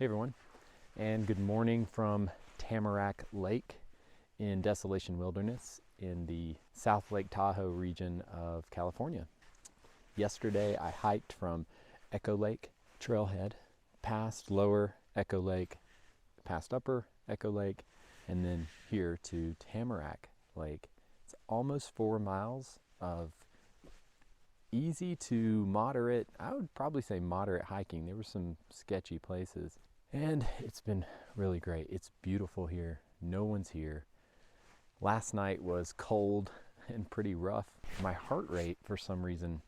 Hey everyone, and good morning from Tamarack Lake in Desolation Wilderness in the South Lake Tahoe region of California. Yesterday I hiked from Echo Lake Trailhead past Lower Echo Lake, past Upper Echo Lake, and then here to Tamarack Lake. It's almost 4 miles of easy to moderate, I would probably say moderate hiking. There were some sketchy places. And it's been really great. It's beautiful here. No one's here. Last night was cold and pretty rough. My heart rate, for some reason,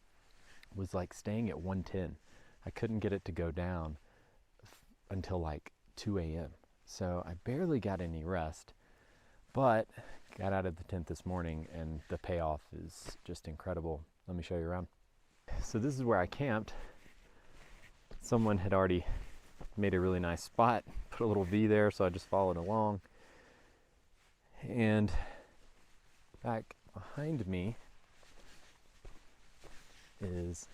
was like staying at 110. I couldn't get it to go down until like 2 a.m. So I barely got any rest, but got out of the tent this morning and the payoff is just incredible. Let me show you around. So this is where I camped. Someone had already made a really nice spot, put a little V there, so I just followed along. And back behind me is,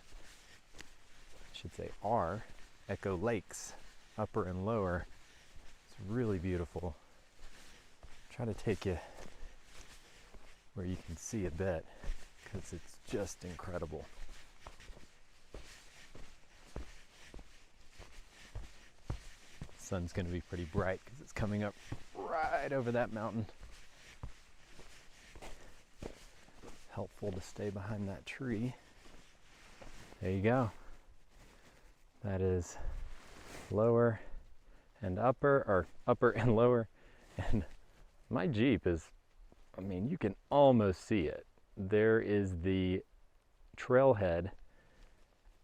I should say, our Echo Lakes, Upper and Lower. It's really beautiful. Try to take you where you can see a bit, because it's just incredible. Sun's going to be pretty bright because it's coming up right over that mountain. Helpful to stay behind that tree. There you go. That is Lower and Upper, or Upper and Lower. And my Jeep is, I mean, you can almost see it. There is the trailhead,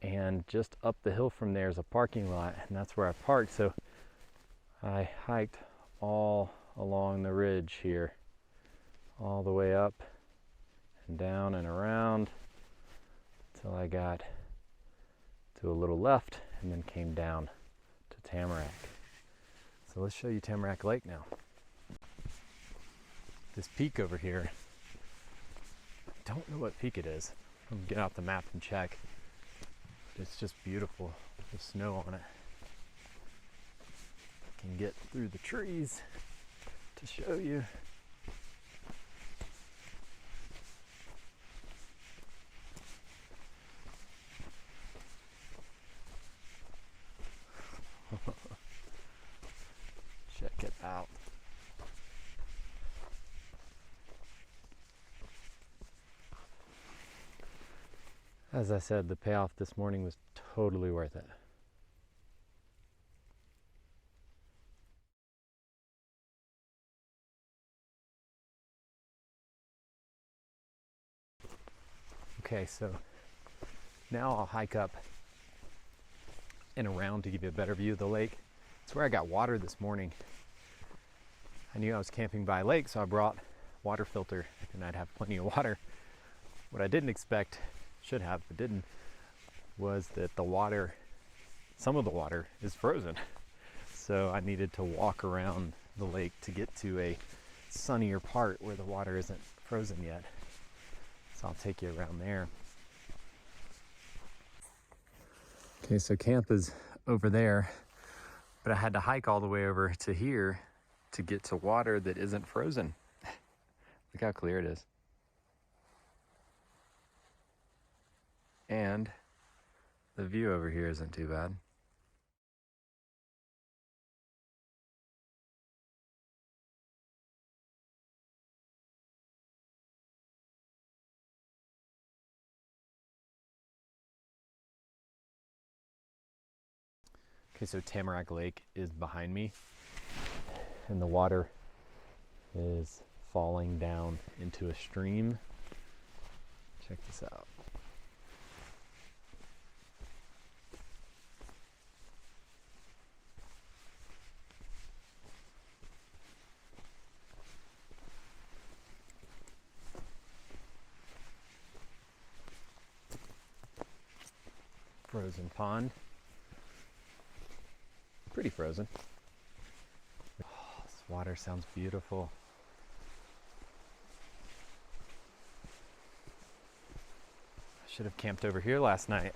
and just up the hill from there is a parking lot, and that's where I parked. So I hiked all along the ridge here, all the way up and down and around until I got to a little left and then came down to Tamarack. So let's show you Tamarack Lake now. This peak over here, I don't know what peak it is. I'm gonna get out the map and check. It's just beautiful, the snow on it. Can get through the trees to show you. Check it out. As I said, the payoff this morning was totally worth it. Okay, so now I'll hike up and around to give you a better view of the lake. It's where I got water this morning. I knew I was camping by a lake, so I brought water filter and I'd have plenty of water. What I didn't expect, should have, but didn't, was that the water, some of the water is frozen. So I needed to walk around the lake to get to a sunnier part where the water isn't frozen yet. So I'll take you around there. Okay, so camp is over there, but I had to hike all the way over to here to get to water that isn't frozen. Look how clear it is. And the view over here isn't too bad. Okay, so Tamarack Lake is behind me, and the water is falling down into a stream. Check this out. Frozen pond. Pretty frozen. Oh, this water sounds beautiful. I should have camped over here last night.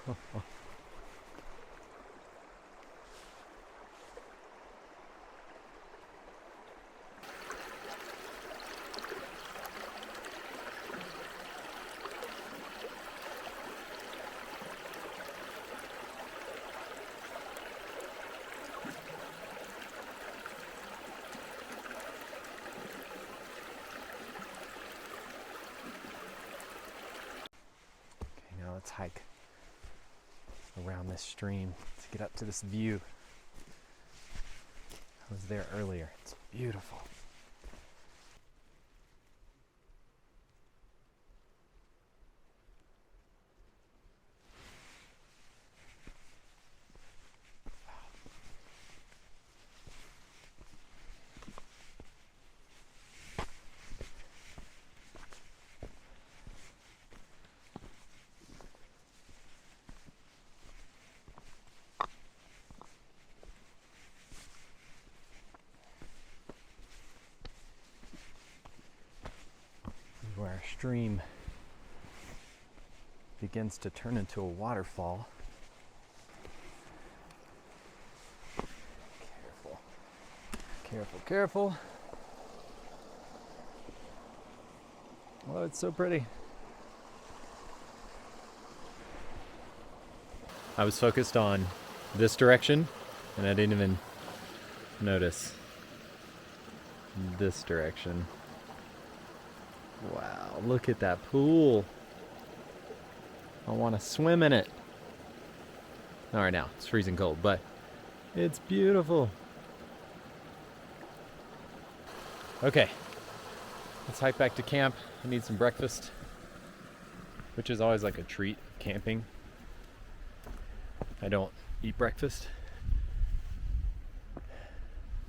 Now let's hike around this stream to get up to this view. I was there earlier. It's beautiful. Where our stream begins to turn into a waterfall. Careful, careful, careful. Oh, it's so pretty. I was focused on this direction and I didn't even notice this direction. Wow, look at that pool. I want to swim in it. All right, now it's freezing cold, but it's beautiful. Okay, let's hike back to camp. I need some breakfast, which is always like a treat camping. I don't eat breakfast.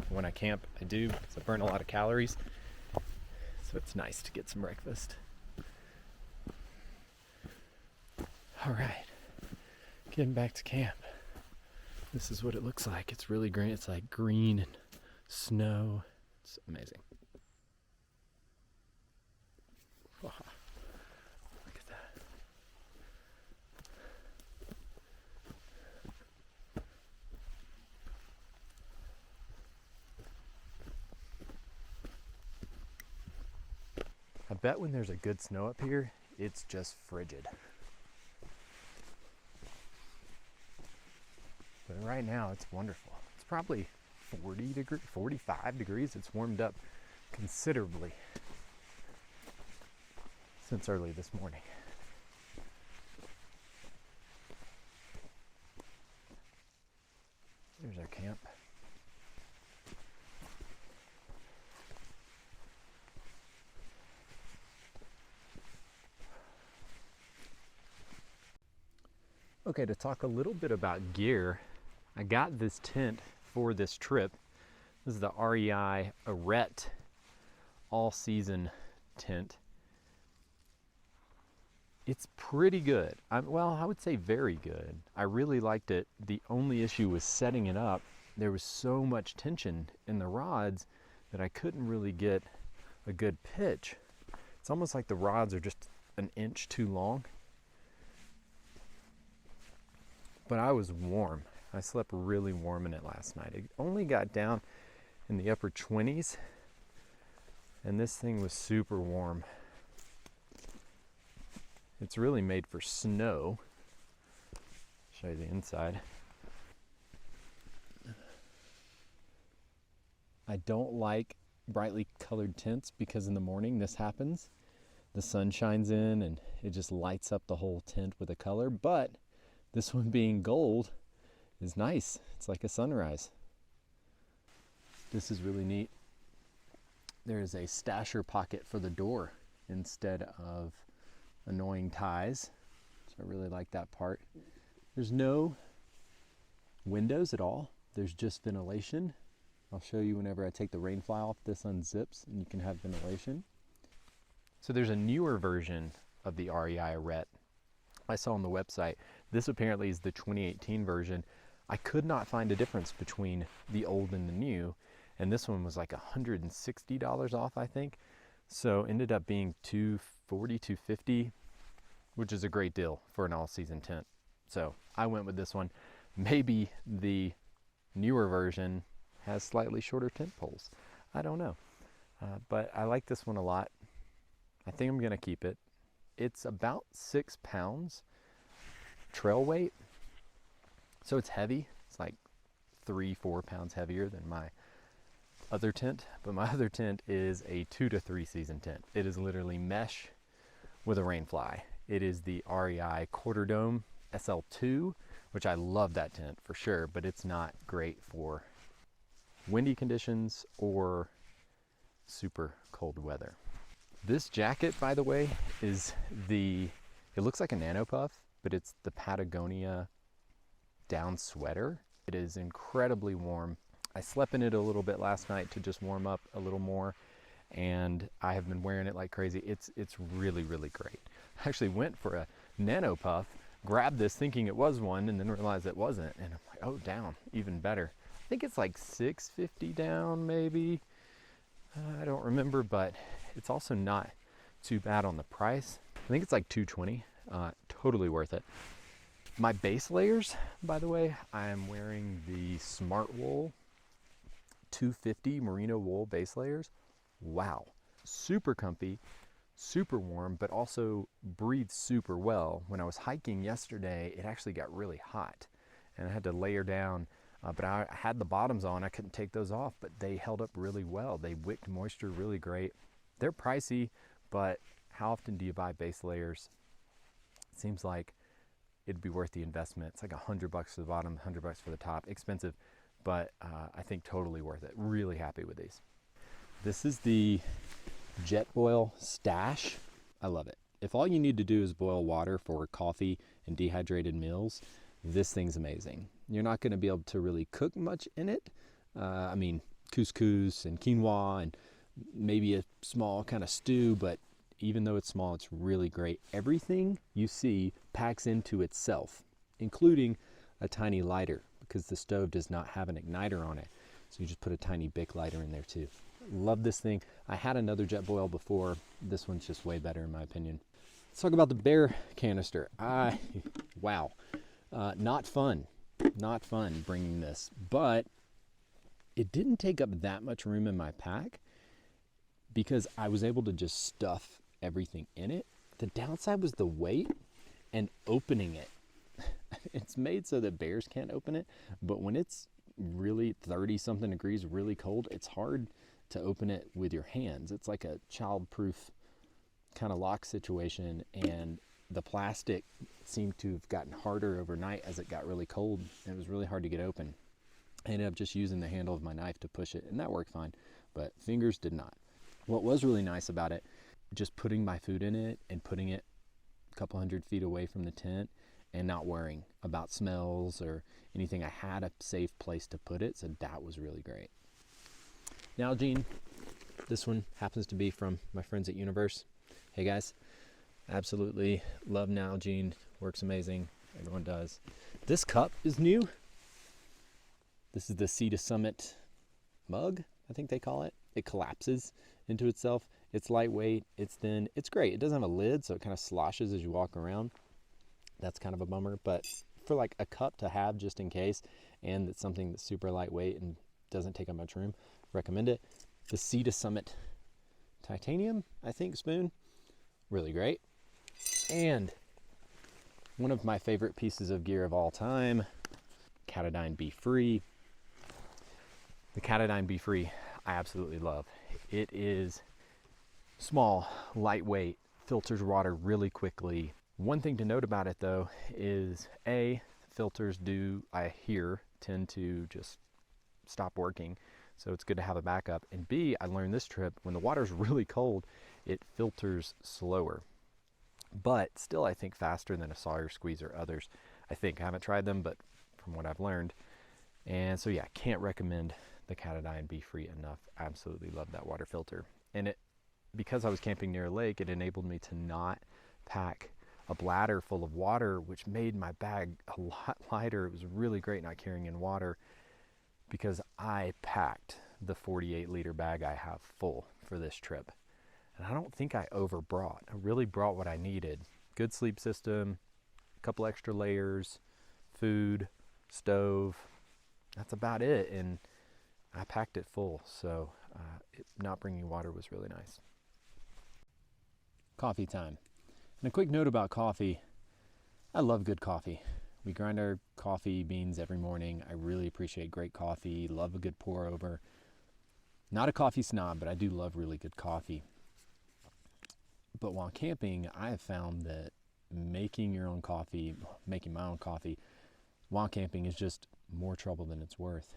When I camp, I do, because I burn a lot of calories. So it's nice to get some breakfast. All right, getting back to camp. This is what it looks like. It's really green. It's like green and snow. It's amazing. Wow. Look at that. I bet when there's a good snow up here, it's just frigid. But right now, it's wonderful. It's probably 45 degrees. It's warmed up considerably since early this morning. There's our camp. Okay, to talk a little bit about gear, I got this tent for this trip. This is the REI Arete all-season tent. It's pretty good. I would say very good. I really liked it. The only issue was setting it up. There was so much tension in the rods that I couldn't really get a good pitch. It's almost like the rods are just an inch too long. But I was warm. I slept really warm in it last night. It only got down in the upper 20s, and this thing was super warm. It's really made for snow. Show you the inside. I don't like brightly colored tents because in the morning this happens. The sun shines in and it just lights up the whole tent with a color, but this one being gold is nice. It's like a sunrise. This is really neat. There is a stasher pocket for the door instead of annoying ties. So I really like that part. There's no windows at all. There's just ventilation. I'll show you whenever I take the rain fly off, this unzips and you can have ventilation. So there's a newer version of the REI Arete I saw on the website. This apparently is the 2018 version. I could not find a difference between the old and the new, and this one was like $160 off, I think. So ended up being $240, $250, which is a great deal for an all-season tent. So I went with this one. Maybe the newer version has slightly shorter tent poles. I don't know. But I like this one a lot. I think I'm gonna keep it. It's about 6 pounds trail weight. So it's heavy. It's like 3-4 pounds heavier than my other tent. But my other tent is a 2 to 3 season tent. It is literally mesh with a rain fly. It is the REI Quarter Dome SL2, which I love that tent for sure, but it's not great for windy conditions or super cold weather. This jacket, by the way, is it looks like a Nano Puff, but it's the Patagonia down sweater. It is incredibly warm. I slept in it a little bit last night to just warm up a little more, and I have been wearing it like crazy. It's really, really great. I actually went for a Nano Puff, grabbed this thinking it was one, and then realized it wasn't, and I'm like, oh, down, even better. I think it's like $6.50 down, maybe. I don't remember, but it's also not too bad on the price. I think it's like $2.20. Totally worth it. My base layers, by the way, I am wearing the Smart Wool 250 merino wool base layers. Wow, super comfy, super warm, but also breathes super well. When I was hiking yesterday, it actually got really hot and I had to layer down, but I had the bottoms on. I couldn't take those off, but they held up really well. They wicked moisture really great. They're pricey, but how often do you buy base layers? It seems like it'd be worth the investment. It's like $100 for the bottom, $100 for the top. Expensive, but I think totally worth it. Really happy with these. This is the Jetboil Stash. I love it. If all you need to do is boil water for coffee and dehydrated meals, this thing's amazing. You're not going to be able to really cook much in it. I mean, couscous and quinoa and maybe a small kind of stew, but even though it's small, it's really great. Everything you see packs into itself, including a tiny lighter, because the stove does not have an igniter on it. So you just put a tiny Bic lighter in there too. Love this thing. I had another Jetboil before. This one's just way better in my opinion. Let's talk about the Bear canister. Wow. Not fun. Not fun bringing this, but it didn't take up that much room in my pack because I was able to just stuff everything in it. The downside was the weight and opening it. It's made so that bears can't open it, but when it's really 30 something degrees, really cold, it's hard to open it with your hands. It's like a child-proof kind of lock situation, and the plastic seemed to have gotten harder overnight as it got really cold. It was really hard to get open. I ended up just using the handle of my knife to push it, and that worked fine, but fingers did not. What was really nice about it, just putting my food in it and putting it a couple 100 feet away from the tent and not worrying about smells or anything. I had a safe place to put it, so that was really great. Nalgene, this one happens to be from my friends at Universe. Hey guys, absolutely love Nalgene, works amazing, everyone does. This cup is new. This is the Sea to Summit mug, I think they call it. It collapses into itself. It's lightweight, it's thin, it's great. It doesn't have a lid, so it kind of sloshes as you walk around. That's kind of a bummer, but for like a cup to have just in case, and it's something that's super lightweight and doesn't take up much room, recommend it. The Sea to Summit titanium, I think, spoon, really great. And one of my favorite pieces of gear of all time, Katadyn Be Free. The Katadyn Be Free, I absolutely love. It is small, lightweight, filters water really quickly. One thing to note about it though is filters I hear, tend to just stop working. So it's good to have a backup. And B, I learned this trip, when the water's really cold, it filters slower. But still, I think faster than a Sawyer Squeeze or others. I haven't tried them, but from what I've learned. And so yeah, can't recommend the Katadyn Be Free enough. Absolutely love that water filter. And because I was camping near a lake, it enabled me to not pack a bladder full of water, which made my bag a lot lighter. It was really great not carrying in water because I packed the 48-liter bag I have full for this trip. And I don't think I overbrought. I really brought what I needed. Good sleep system, a couple extra layers, food, stove. That's about it. And I packed it full, so not bringing water was really nice. Coffee time. And a quick note about coffee. I love good coffee. We grind our coffee beans every morning. I really appreciate great coffee, love a good pour over. Not a coffee snob, but I do love really good coffee. But while camping, I have found that making my own coffee while camping is just more trouble than it's worth.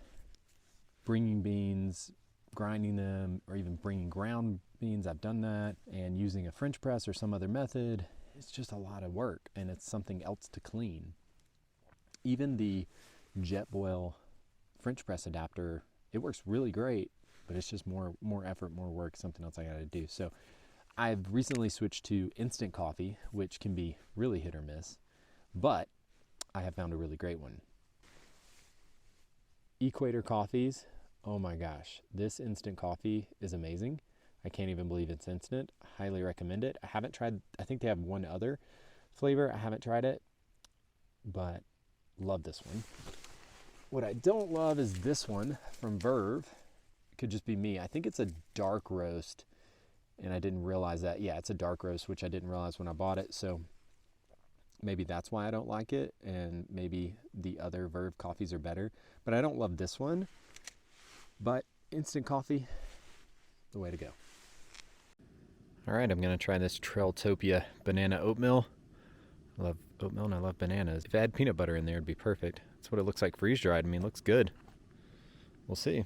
Bringing beans, grinding them, or even bringing ground beans, I've done that, and using a French press or some other method, it's just a lot of work, and it's something else to clean. Even the Jetboil French press adapter, it works really great, but it's just more effort, more work, something else I gotta do. So I've recently switched to instant coffee, which can be really hit or miss, but I have found a really great one. Equator Coffees, oh my gosh, this instant coffee is amazing. I can't even believe it's instant. Highly recommend it. I haven't tried, I think they have one other flavor. I haven't tried it, but love this one. What I don't love is this one from Verve. It could just be me. I think it's a dark roast, and I didn't realize that. Yeah, it's a dark roast, which I didn't realize when I bought it. So maybe that's why I don't like it, and maybe the other Verve coffees are better. But I don't love this one. But instant coffee, the way to go. All right, I'm gonna try this Trailtopia banana oatmeal. I love oatmeal and I love bananas. If I had peanut butter in there, it'd be perfect. That's what it looks like freeze dried. I mean, it looks good. We'll see.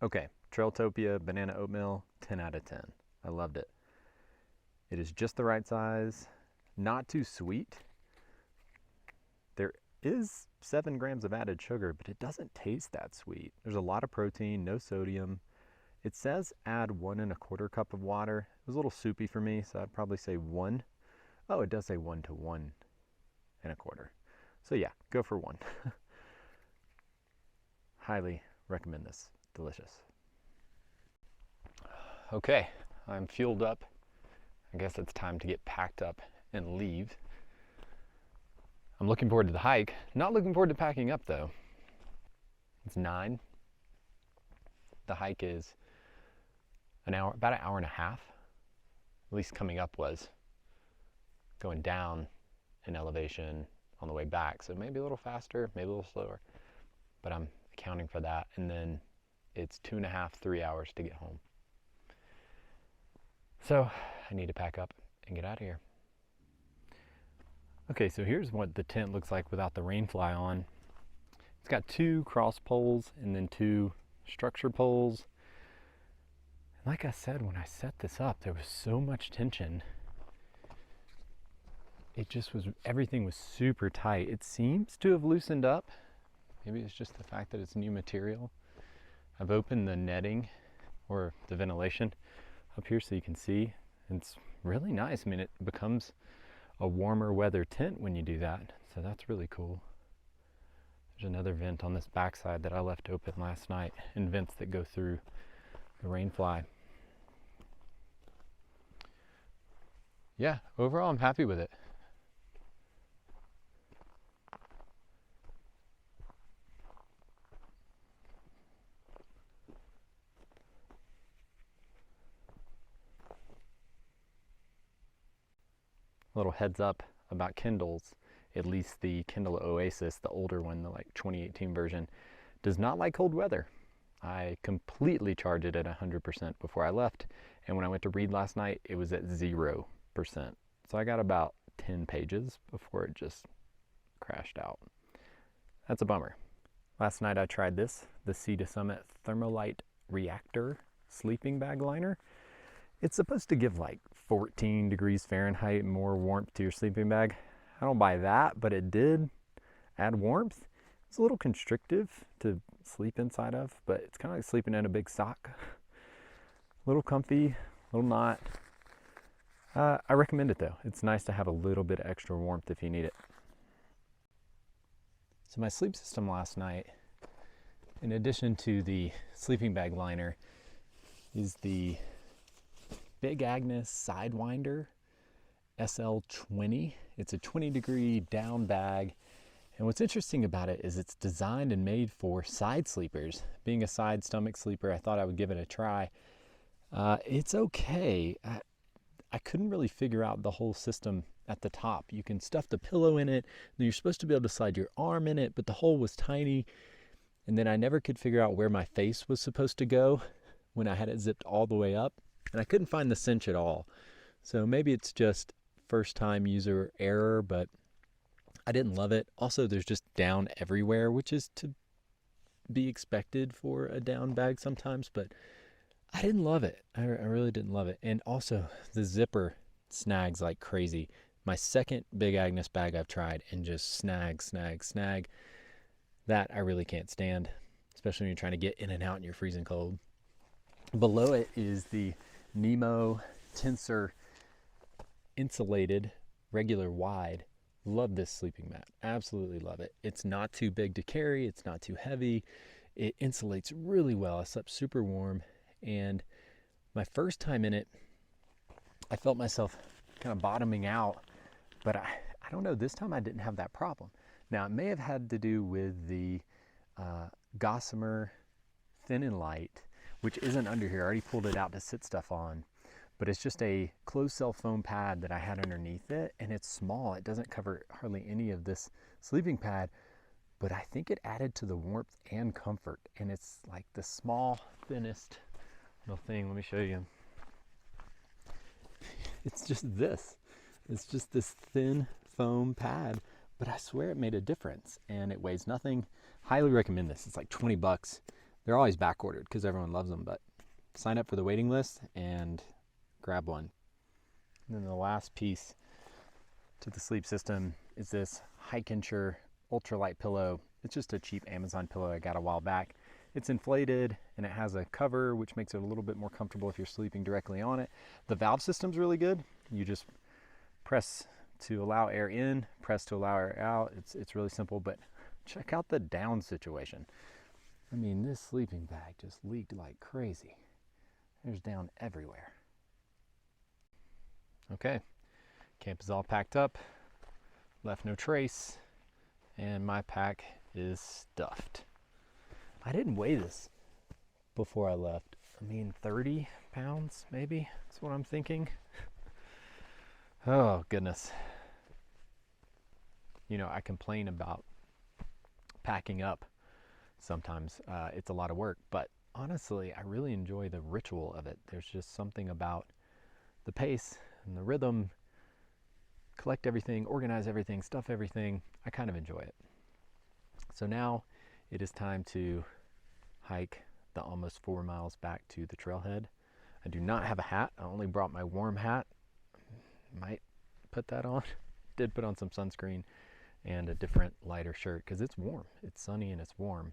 Okay, Trailtopia banana oatmeal, 10 out of 10. I loved it. It is just the right size, not too sweet. There is 7 grams of added sugar, but it doesn't taste that sweet. There's a lot of protein, no sodium. It says add 1 1/4 cup of water. It was a little soupy for me, so I'd probably say 1. Oh, it does say 1 to 1 1/4. So yeah, go for 1. Highly recommend this. Delicious. Okay, I'm fueled up. I guess it's time to get packed up and leave. I'm looking forward to the hike. Not looking forward to packing up though. It's 9. The hike is about an hour and a half. At least coming up was. Going down in elevation on the way back. So maybe a little faster, maybe a little slower. But I'm accounting for that. And then it's 2.5, 3 hours to get home. So I need to pack up and get out of here. Okay, so here's what the tent looks like without the rain fly on. It's got 2 cross poles and then 2 structure poles. And like I said, when I set this up, there was so much tension. It just was, everything was super tight. It seems to have loosened up. Maybe it's just the fact that it's new material. I've opened the netting or the ventilation up here so you can see. It's really nice. I mean, it becomes a warmer weather tent when you do that. So that's really cool. There's another vent on this backside that I left open last night, and vents that go through the rain fly. Yeah, overall I'm happy with it. A little heads up about Kindles. At least the Kindle Oasis, the older one, the like 2018 version, does not like cold weather. I completely charged it at 100% before I left, and when I went to read last night, it was at 0%. So I got about 10 pages before it just crashed out. That's a bummer. Last night I tried this, the Sea to Summit Thermolite Reactor sleeping bag liner. It's supposed to give like 14 degrees Fahrenheit more warmth to your sleeping bag. I don't buy that, but it did add warmth. It's a little constrictive to sleep inside of, but it's kind of like sleeping in a big sock. A little comfy, a little not. I recommend it though. It's nice to have a little bit extra warmth if you need it. So my sleep system last night, in addition to the sleeping bag liner, is the Big Agnes Sidewinder SL20. It's a 20-degree down bag. And what's interesting about it is it's designed and made for side sleepers. Being a side stomach sleeper, I thought I would give it a try. It's okay. I couldn't really figure out the whole system at the top. You can stuff the pillow in it. You're supposed to be able to slide your arm in it, but the hole was tiny. And then I never could figure out where my face was supposed to go when I had it zipped all the way up. And I couldn't find the cinch at all. So maybe it's just first time user error, but I didn't love it. Also, there's just down everywhere, which is to be expected for a down bag sometimes, but I didn't love it. I really didn't love it. And also, the zipper snags like crazy. My second Big Agnes bag I've tried, and just snag. That I really can't stand, especially when you're trying to get in and out and you're freezing cold. Below it is the Nemo Tensor insulated, regular wide. Love this sleeping mat. Absolutely love it. It's not too big to carry. It's not too heavy. It insulates really well. I slept super warm. And my first time in it, I felt myself kind of bottoming out. But I don't know, this time I didn't have that problem. Now, it may have had to do with the Gossamer Thin and Light, which isn't under here. I already pulled it out to sit stuff on. But it's just a closed cell foam pad that I had underneath it, and it's small. It doesn't cover hardly any of this sleeping pad, but I think it added to the warmth and comfort. And it's like the small, thinnest little thing. Let me show you. It's just this. It's just this thin foam pad, but I swear it made a difference, and it weighs nothing. Highly recommend this. It's like 20 bucks. They're always back ordered because everyone loves them, but sign up for the waiting list and grab one. And then the last piece to the sleep system is this Hikenture ultralight pillow. It's just a cheap Amazon pillow I got a while back. It's inflated and it has a cover, which makes it a little bit more comfortable if you're sleeping directly on it. The valve system's really good. You just press to allow air in, press to allow air out. It's really simple, but check out the down situation. I mean, this sleeping bag just leaked like crazy. There's down everywhere. Okay, camp is all packed up, left no trace, and my pack is stuffed. I didn't weigh this before I left. I mean, 30 pounds maybe, that's what I'm thinking. Oh goodness. You know, I complain about packing up sometimes. It's a lot of work, but honestly, I really enjoy the ritual of it. There's just something about the pace and the rhythm, collect everything, organize everything, stuff everything. I kind of enjoy it. So now it is time to hike the almost 4 miles back to the trailhead. I do not have a hat. I only brought my warm hat. Might put that on. Did put on some sunscreen and a different lighter shirt because it's warm. It's sunny and it's warm.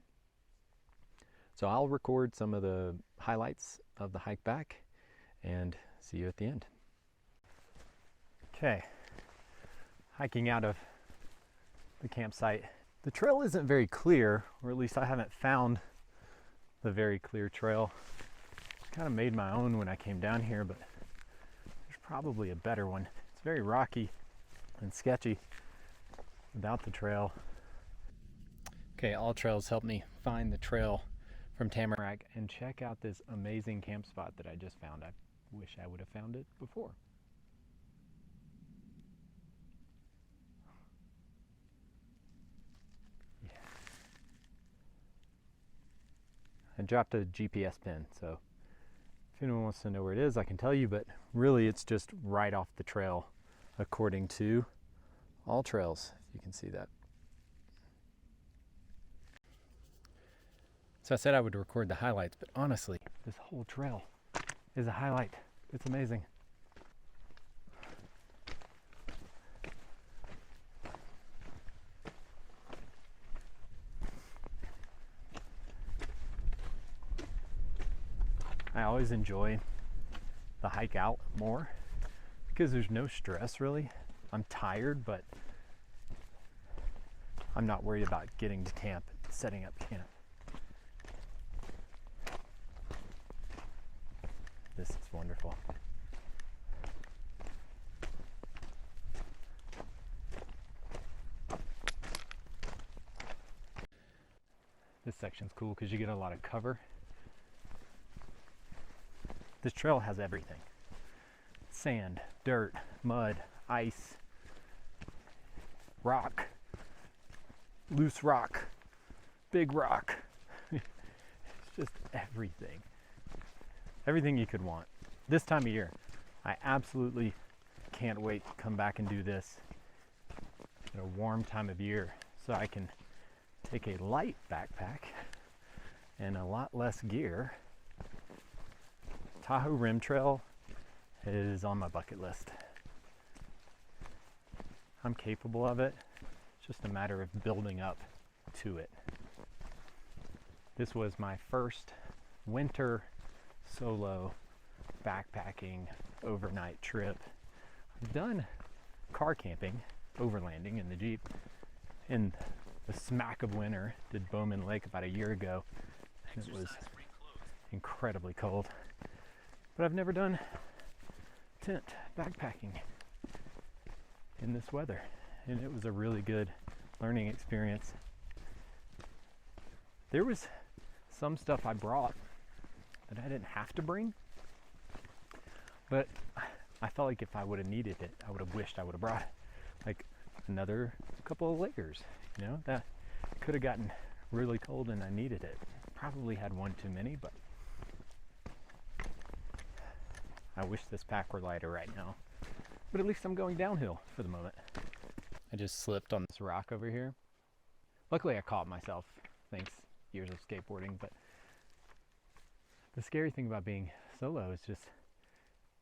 So I'll record some of the highlights of the hike back and see you at the end. Okay, hiking out of the campsite. The trail isn't very clear, or at least I haven't found the very clear trail. Kind of made my own when I came down here, but there's probably a better one. It's very rocky and sketchy without the trail. Okay, All Trails helped me find the trail from Tamarack, and check out this amazing camp spot that I just found. I wish I would have found it before. I dropped a GPS pin, so if anyone wants to know where it is, I can tell you, but really it's just right off the trail according to All Trails, if you can see that. So I said I would record the highlights, but honestly, this whole trail is a highlight. It's amazing. I always enjoy the hike out more because there's no stress really. I'm tired, but I'm not worried about getting to camp, setting up camp. This is wonderful. section's cool because you get a lot of cover. This trail has everything. Sand, dirt, mud, ice, rock, loose rock, big rock. It's just everything. Everything you could want. This time of year, I absolutely can't wait to come back and do this at a warm time of year so I can take a light backpack and a lot less gear. Tahoe Rim Trail is on my bucket list. I'm capable of it. It's just a matter of building up to it. This was my first winter solo backpacking overnight trip. I've done car camping, overlanding in the Jeep in the smack of winter. Did Bowman Lake about a year ago. And it was incredibly cold. But I've never done tent backpacking in this weather, and it was a really good learning experience. There was some stuff I brought that I didn't have to bring, but I felt like if I would have needed it, I would have wished I would have brought it. Like another couple of layers, you know, that could have gotten really cold and I needed it. Probably had one too many, but I wish this pack were lighter right now. But at least I'm going downhill for the moment. I just slipped on this rock over here. Luckily I caught myself, thanks years of skateboarding, but the scary thing about being solo is just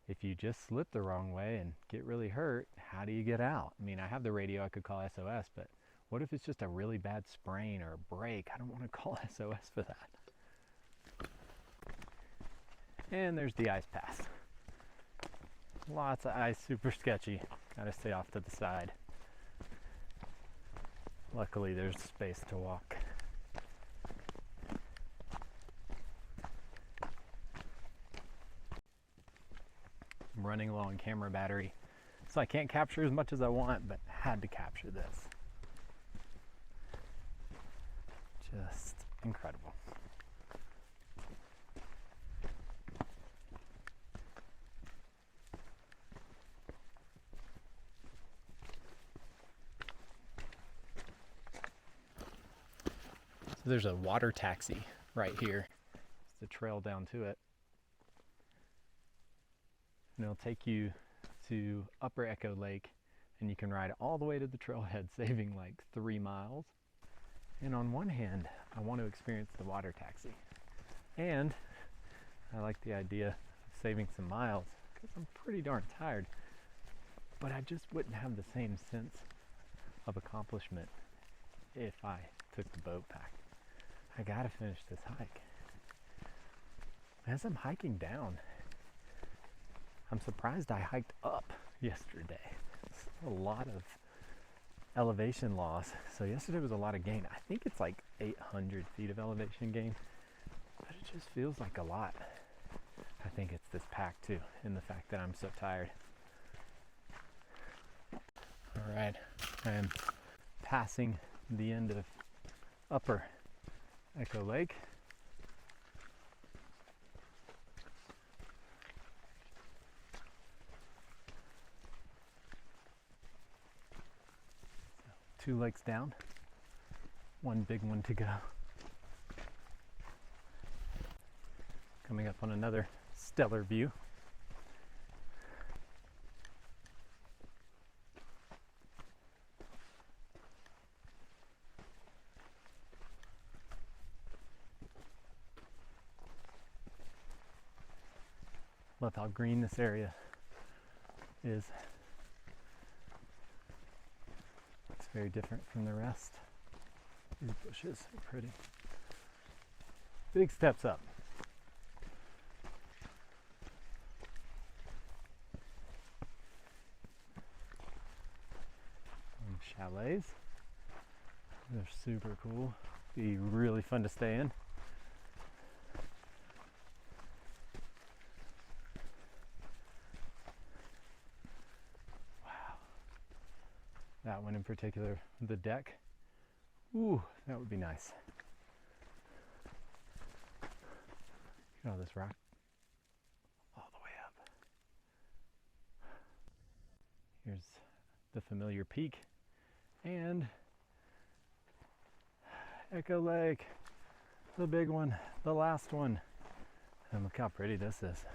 if you just slip the wrong way and get really hurt, how do you get out? I mean, I have the radio, I could call SOS, but what if it's just a really bad sprain or a break? I don't want to call SOS for that. And there's the ice pass. Lots of ice, super sketchy. Gotta stay off to the side. Luckily, there's space to walk. I'm running low on camera battery, so I can't capture as much as I want, but had to capture this. Just incredible. So there's a water taxi right here. It's the trail down to it. And it'll take you to Upper Echo Lake, and you can ride all the way to the trailhead, saving like 3 miles. And on one hand, I want to experience the water taxi. And I like the idea of saving some miles because I'm pretty darn tired. But I just wouldn't have the same sense of accomplishment if I took the boat pack. I gotta finish this hike. As I'm hiking down, I'm surprised I hiked up yesterday. It's a lot of elevation loss. So yesterday was a lot of gain. I think it's like 800 feet of elevation gain, but it just feels like a lot. I think it's this pack too, and the fact that I'm so tired. All right, I am passing the end of Upper Echo Lake. So, 2 lakes down, 1 big one to go. Coming up on another stellar view. Love how green this area is. It's very different from the rest. These bushes are pretty. Big steps up. Chalets. They're super cool. Be really fun to stay in. Wow. That one in particular, the deck. Ooh, that would be nice. Look at all this rock all the way up. Here's the familiar peak and Echo Lake, the big one, the last one. And look how pretty this is.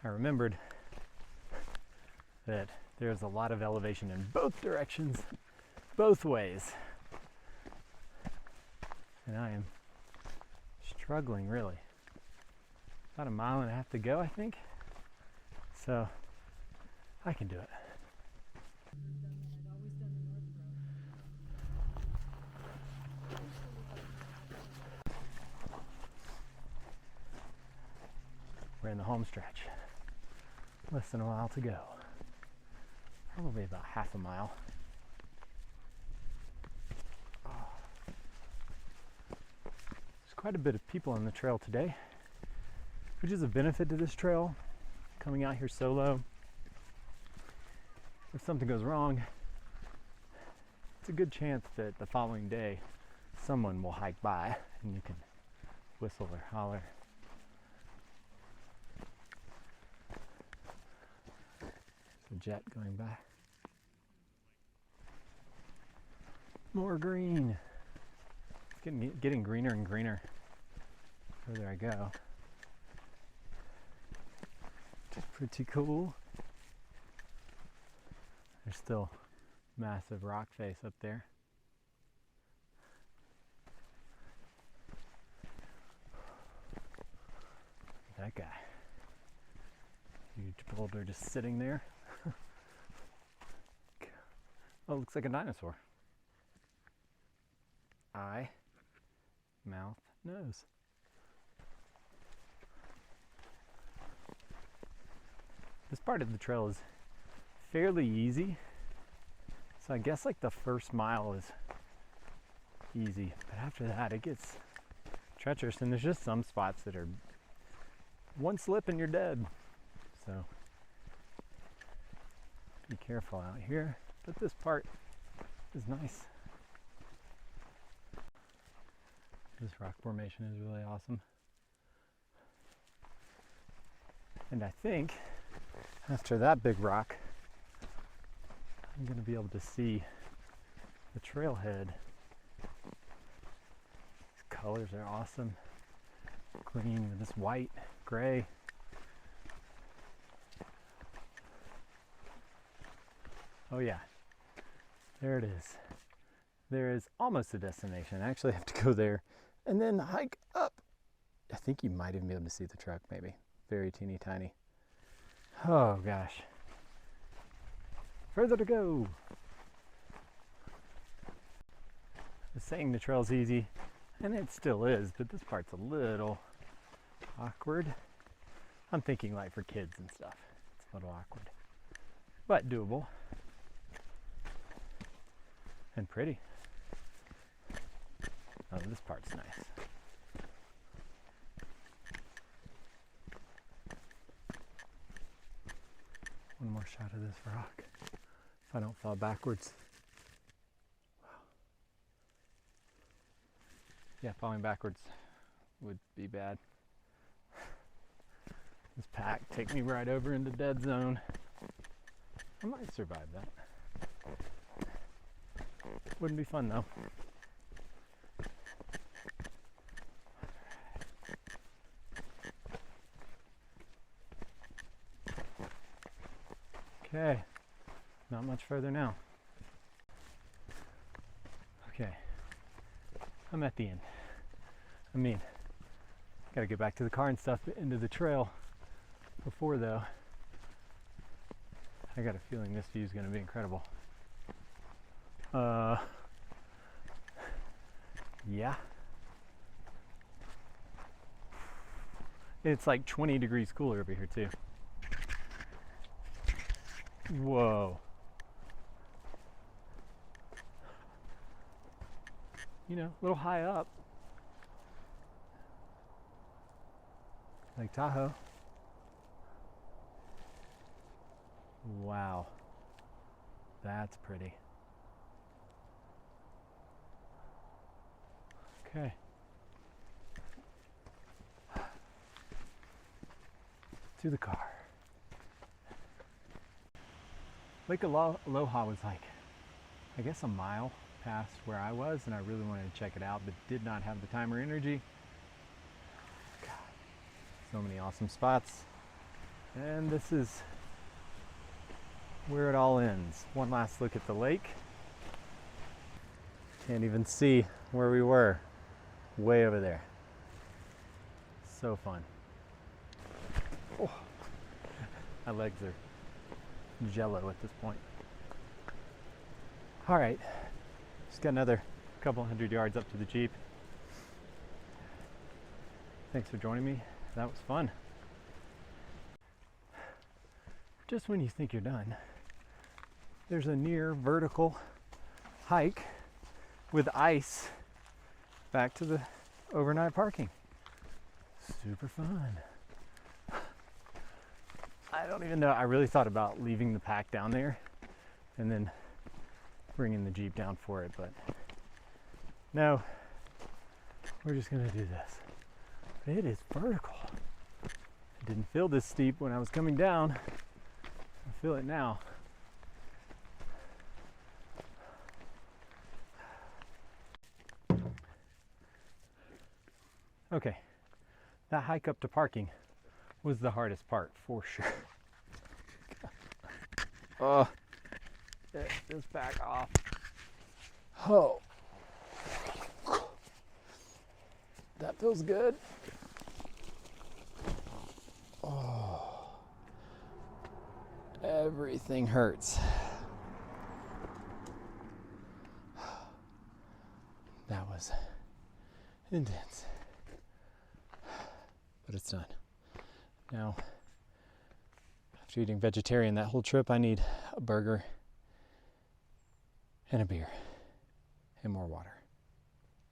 I remembered that there's a lot of elevation in both directions, both ways. And I am struggling really. About 1.5 miles to go, I think. So I can do it. We're in the home stretch. Less than a mile to go. Probably about 1/2 mile. There's quite a bit of people on the trail today, which is a benefit to this trail. Coming out here solo, if something goes wrong, it's a good chance that the following day someone will hike by and you can whistle or holler. There's a jet going by. More green. It's getting greener and greener the further I go. Pretty cool. There's still massive rock face up there. That guy. Huge boulder just sitting there. Oh, looks like a dinosaur. Eye, mouth, nose. This part of the trail is fairly easy. So I guess like the first mile is easy, but after that it gets treacherous, and there's just some spots that are one slip and you're dead. So be careful out here, but this part is nice. This rock formation is really awesome. And I think after that big rock, I'm going to be able to see the trailhead. These colors are awesome. Green with this white, gray. Oh yeah, there it is. There is almost a destination. I actually have to go there and then hike up. I think you might even be able to see the truck, maybe. Very teeny tiny. Oh gosh. Further to go. I was saying the trail's easy, and it still is, but this part's a little awkward. I'm thinking like for kids and stuff. It's a little awkward, but doable. And pretty. Oh, this part's nice. One more shot of this rock. If I don't fall backwards. Wow. Yeah, falling backwards would be bad. This pack take me right over into dead zone. I might survive that. Wouldn't be fun though. Okay, not much further now. Okay, I'm at the end. I mean, gotta get back to the car and stuff, into the trail before though. I got a feeling this view is gonna be incredible. Yeah. It's like 20 degrees cooler over here too. Whoa. You know, a little high up. Lake Tahoe. Wow. That's pretty. Okay. Okay. To the car. Lake Aloha was like, I guess, a mile past where I was, and I really wanted to check it out, but did not have the time or energy. God, so many awesome spots. And this is where it all ends. One last look at the lake. Can't even see where we were. Way over there. So fun. Oh, my legs are jello at this point. All right, just got another couple hundred yards up to the Jeep. Thanks for joining me. That was fun. Just when you think you're done, there's a near vertical hike with ice back to the overnight parking. Super fun. I don't even know, I really thought about leaving the pack down there and then bringing the Jeep down for it, but no, we're just gonna do this. It is vertical. It didn't feel this steep when I was coming down. I feel it now. Okay, that hike up to parking was the hardest part for sure. Oh, just back off. Oh, that feels good. Oh, everything hurts. That was intense, but it's done. Now, after eating vegetarian that whole trip, I need a burger and a beer and more water.